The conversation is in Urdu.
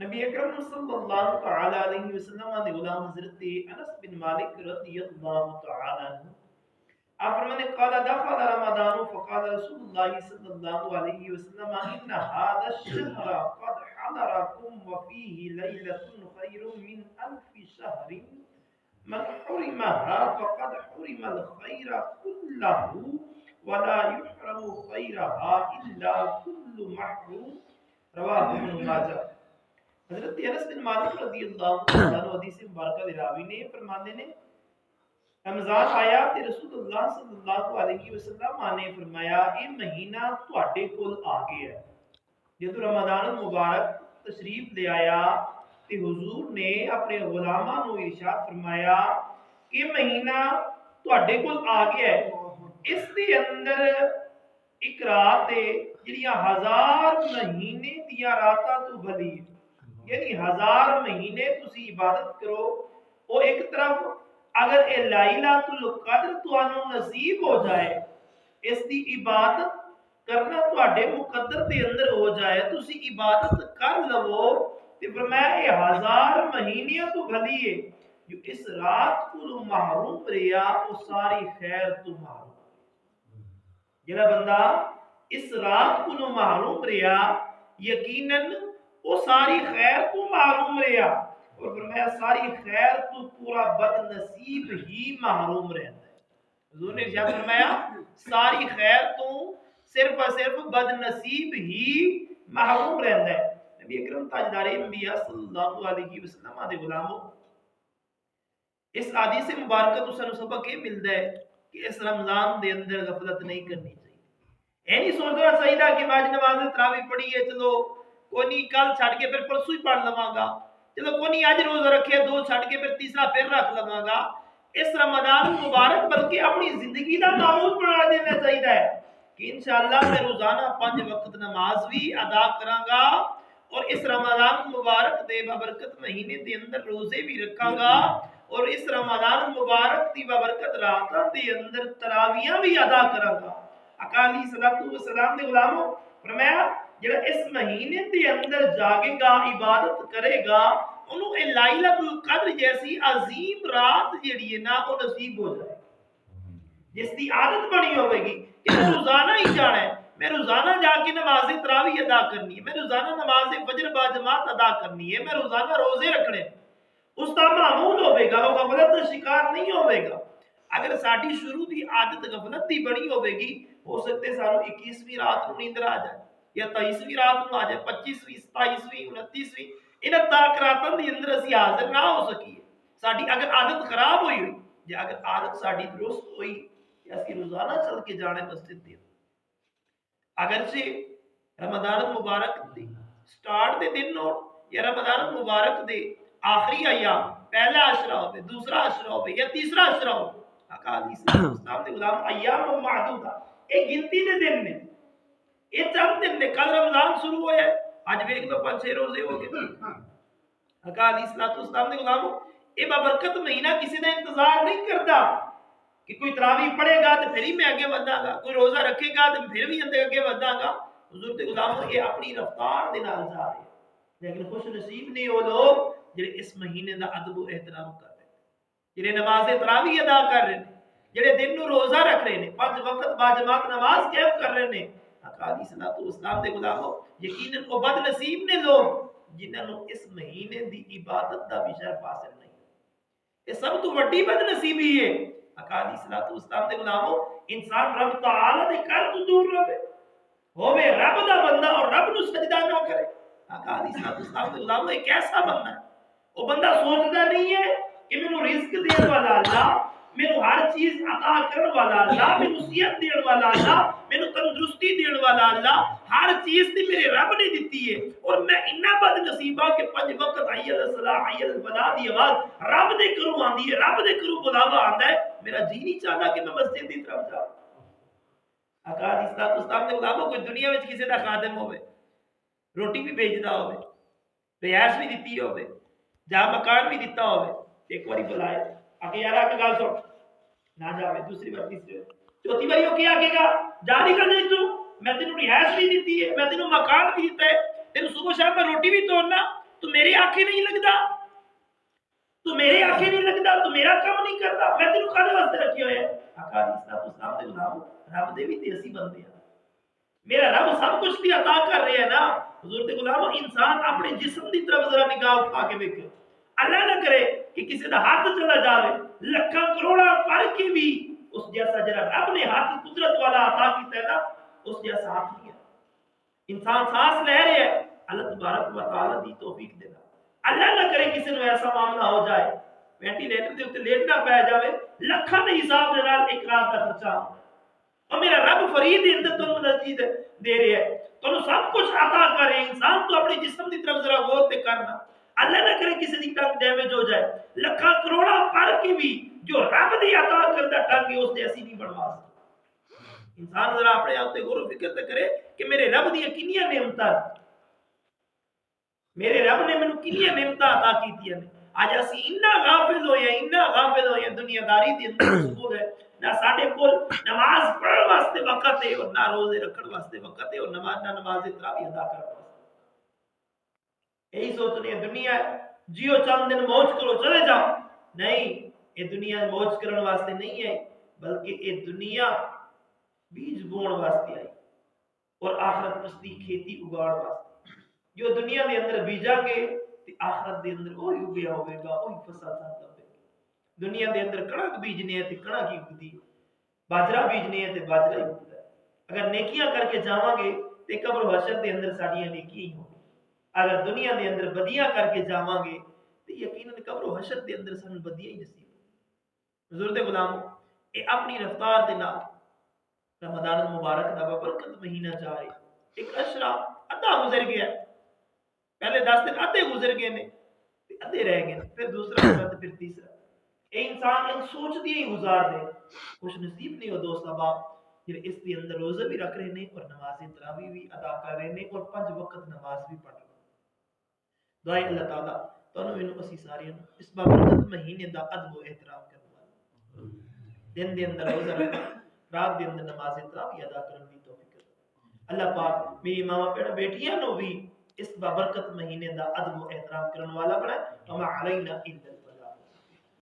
نبی اکرم صلی اللہ تعالی علیہ وسلم نے غلام حضرت انس بن مالک رضی اللہ تعالی عنہ آپ فرمانے قال دخل رمضان فقال رسول اللہ صلی اللہ علیہ وسلم ان هذا الشهر قد حضركم وفيه ليلة خير من ألف شهر من حرمها فقد حرم الخير كله ولا يحرم خيرها إلا كل محروم رواہ ابن ماجہ۔ حضرت انس بن مالک رضی اللہ عنہ حدیث مبارکہ دے راوی نے فرماندے نے رمضان آیا تے رسول اللہ صلی اللہ علیہ وسلم نے فرمایا اے مہینہ تواڈے کول آ گیا ہے۔ جدو رمضان المبارک تشریف لے آیا تے حضور نے اپنے غلاماں نو ارشاد فرمایا کہ مہینہ تواڈے کول آ گیا ہے، اس دے اندر ایک رات ہے جڑیاں ہزار مہینے دیاں راتاں تو بھلی ہے، یعنی ہزار مہینے تسی عبادت کرو، او ایک طرف اگر اے لائلۃ القدر تانوں نصیب ہو جائے، اس دی عبادت کرنا تواڈے مقدر دے اندر ہو جائے، تسی عبادت کر لو تے فرمایا اے ہزار مہینیاں تو بھلی ہے، جو اس رات کو محروم رہیا وہ ساری خیر تو محروم۔ جڑا بندہ اس رات کو محروم رہیا یقیناً وہ ساری خیر تو محروم رہیا، اور فرمایا ساری خیر تو پورا بد نصیب ہی محروم رہتا ہے۔ حضور نے ارشاد فرمایا ساری خیر تو صرف اور صرف بد نصیب ہی محروم رہتا ہے۔ نبی اکرم تاجدار انبیاء صلی اللہ علیہ وسلم دے غلاموں، اس حدیث مبارکہ تو سانو سبق یہ ملتا ہے کہ اس رمضان دے اندر غفلت نہیں کرنی چاہیے۔ اے نہیں سوچنا چاہیے کہ آج نماز تراویح پڑھی ہے، چلو کوئی نہیں کل چھڑ کے پھر پرسوں ہی پڑھ لواں گا، چلو کوئی نہیں آج روزہ رکھے دو چھڑ کے پھر تیسرا پھر رکھ لواں گا۔ اس رمضان مبارک بلکہ اپنی زندگی کا معمول بنا دینا چاہیے ہے کہ انشاءاللہ میں روزانہ 5 وقت نماز بھی ادا کراں گا، اور اس رمضان مبارک دے بابرکت مہینے دے اندر روزے بھی رکھاں گا، اور اس رمضان مبارک دی بابرکت راتاں دے اندر تراویحاں بھی ادا کراں گا۔ آقا علیہ الصلوۃ والسلام نے غلاموں فرمایا جڑا اس مہینے دے اندر جاگے گا عبادت کرے گا انہوں اے لائلۃ القدر جیسی عظیم رات جڑی ہے نا وہ نصیب ہو جائے، جس دی عادت بنی ہوئے گی کہ میں روزانہ ہی جانا ہے، میں روزانہ جا کے نماز تراویح ادا کرنی ہے، میں روزانہ نماز فجر با جماعت ادا کرنی ہے، میں روزانہ روزے رکھنے، اس کا معمول ہوئے گا، وہ غفلت کا شکار نہیں ہوئے گا۔ اگر ساڈی شروع دی عادت غفلت دی بنی ہوئے گی، ہو سکتے سانو 21ویں رات نو نیندر آ جائے، یا 23ویں رات نو آ جائے، 25ویں 27ویں 29ویں انہاں تاک راتاں دے اندر اسی حاضر نہ ہو سکیے۔ ساڈی اگر عادت خراب ہوئی ہوئی، یا اگر عادت ساڈی درست ہوئی کہ اسی روزانہ چل کے جانے مسجد دی، اگرچہ رمضان المبارک دی سٹارٹ دے دن ہو یا رمضان المبارک دے آخری ایام، پہلا عشرہ ہو دوسرا عشرہ ہو یا تیسرا عشرہ ہو، آقا علیہ السلام دے غلام ایام معدودہ ایک گنتی دے دن نے، یہ چند دن نے، کل رمضان شروع ہویا ہے، آج دیکھ لو 5-6 روزے ہو گئے۔ آقا علیہ السلام نے غلاموں یہ بابرکت مہینہ کسی کا انتظار نہیں کرتا کہ کوئی تراویح پڑھے گا تو پھر ہی میں آگے بڑھاں گا، کوئی روزہ رکھے گا تو پھر بھی اندر آگے بڑھاں گا۔ حضور کے غلاموں یہ اپنی رفتار دے نال جا رہے ہیں، لیکن خوش نصیب نہیں وہ لوگ جڑے اس مہینے دا ادب و احترام کر رہے ہیں، جڑے نماز تراویح ادا کر رہے ہیں، جڑے دن نو روزہ رکھ رہے ہیں، 5 وقت با جماعت نماز قائم کر رہے ہیں۔ آقا علیہ الصلوۃ والسلام دے غلاموں یقیناً وہ بد نصیب نے لوگ جنہاں نو اس مہینے دی عبادت دا بھی شرف حاصل نہیں، یہ سب تو بڑی بد نصیبی ہے۔ آقا علیہ الصلوۃ والسلام دے غلاموں انسان رب تعالی دے کر تو دور رہے، ہوے رب دا بندہ اور رب نو سجدہ نہ کرے۔ آقا علیہ الصلوۃ والسلام دے غلاموں ایک ایسا بندہ ہے، وہ بندہ سوچتا نہیں ہے کہ مینوں رزق دین والا اللہ، مینوں ہر چیز عطا کرنے والا اللہ، مینوں صحت دین والا اللہ، مینوں تندرستی دین والا اللہ، ہر چیز تے میرے رب نے دتی ہے، اور میں اتنا بد نصیب ہاں کہ 5 وقت حی علی الصلاۃ حی علی الفلاح دی آواز رب دے کروں آندی ہے، رب دے کروں بلاوا آندا ہے، میرا جی نہیں چاہتا کہ میں مسجد دی طرف جاؤں۔ آقا علیہ الصلوۃ والسلام نے غلاموں کوئی دنیا وچ کسی دا خادم ہوے، روٹی بھی بھیجدا ہوے، رہائش بھی دتی ہوے، جا مکان بھی دیتا ہوے، ایک باری بلائے آگے یار آ کے گل سن نہ جاوے، دوسری بار تیسری بار چوتھی باری وہ کیا کہے گا جا نکل جائیں تو میں تینوں رہائش بھی دیتی ہے، میں تینوں مکان بھی دیتا ہے، تینوں صبح شام میں روٹی بھی توڑنا، تو میرے آنکھیں نہیں لگتا، تو میرے آنکھیں نہیں لگتا، تو میرا کام نہیں کرتا، میں تینوں کھانے واسطے رکھے ہوئے ہیں۔ آقا علیہ السلام دے غلام رب دے بھی تے اسی بندے ہیں، میرا رب سب کچھ بھی عطا کر رہے ہیں نا۔ حضور دے غلام انسان اپنے جسم دی طرف ذرا نگاہ اٹھا کے دیکھے، اللہ نہ کرے کہ کسی دا ہاتھ چلا جاوے لکھاں کروڑا پر کے بھی اس جیسا جڑا رب نے ہاتھ قدرت والا عطا کیتا ہے نا اس جیسا ہاتھ نہیں ہے۔ انسان سانس لے رہے ہیں، اللہ تبارک و تعالی دی توفیق دے نال، اللہ نہ کرے کسی نو ایسا معاملہ ہو جائے وینٹیلیٹر دے اوتے لیٹنا پے جاوے لکھاں دے حساب دے نال ایک رات دا خرچہ، اور میرا رب فرید اندر تو نزدیک دے رہے ہیں، تو سب کچھ عطا کرے، انسان تو اپنے جسم کی طرف ذرا غور تے کرنا، اللہ نہ کرے کسی دی ٹنگ ڈیمیج ہو جائے، لکھاں کروڑا پر کے بھی جو رب دی عطا کردہ ٹنگ ہے اس جیسی نہیں بنوا سکتا۔ انسان ذرا اپنے آپ تے غور و فکر تے کرے کہ میرے رب دی کنیاں نعمتاں، میرے رب نے مینوں کنیاں نعمتاں عطا کیتیاں نے۔ اج اسی اتنا غافل ہوئے ہیں دنیا داری دے اندر مشغول ہے، نہ ساڈے کول نماز پڑھن واسطے وقت ہے، اور نہ روزے رکھن واسطے وقت ہے، اور نماز تراویح ادا کرن واسطے۔ یہی سوچنے دنیا جیو چند دن موج کرو چلے جاؤ، نہیں، یہ دنیا موج کرن واسطے نہیں ہے، بلکہ یہ دنیا بیج بون واسطے آئی اور آخرت پستی کھیتی اگاڑ واسطے۔ جو دنیا دے اندر بیجا گے تے آخرت دے اندر وہی اگیا ہوئے گا، وہی فصل ساندا ہوئے گا۔ دنیا دے اندر کڑک بیجنے ہے تے کڑک ہی اگدی، باجرہ بیجنے ہے تے باجرہ ہی اگدا ہے۔ اگر نیکیاں کر کے جاواں گے تے قبر و حشر دے اندر ساڈیاں نیکیاں ہی ہوں، اگر دنیا دے اندر بدیاں کر کے جاواں گے تے یقیناً قبر و حشر دے اندر سانوں بدیاں ہی نصیب۔ حضور دے غلامو، اے اپنی رفتار دے نال رمضان المبارک دا برکت مہینہ جا رہا ہے، ایک اشرا ادھا گزر گیا، پہلے 10 دن ادھے گزر گئے نے، ادھے رہ گئے، پھر دوسرا اشرا، پھر تیسرا۔ اے انسان ان سوچ دی ہی گزار دے، خوش نصیب نہیں ہو دوست احباب جڑے اس دے اندر روزے بھی رکھ رہے نے اور نماز تراویح بھی ادا کر رہے نے اور 5 وقت نماز بھی پڑھ رہے ہیں۔ دعائے اللہ تعالیٰ تانوں مینوں اسی ساریاں اس بابرکت مہینے دا ادب و احترام کرن والا، دن دے اندر روزہ رکھنا، رات دے اندر نماز تراویح ادا کرن دی توفیق عطا۔ اللہ پاک میری ماں پیڑا بیٹیاں نو بھی اس بابرکت مہینے دا ادب و احترام کرن والا بنائے۔ وما علینا الا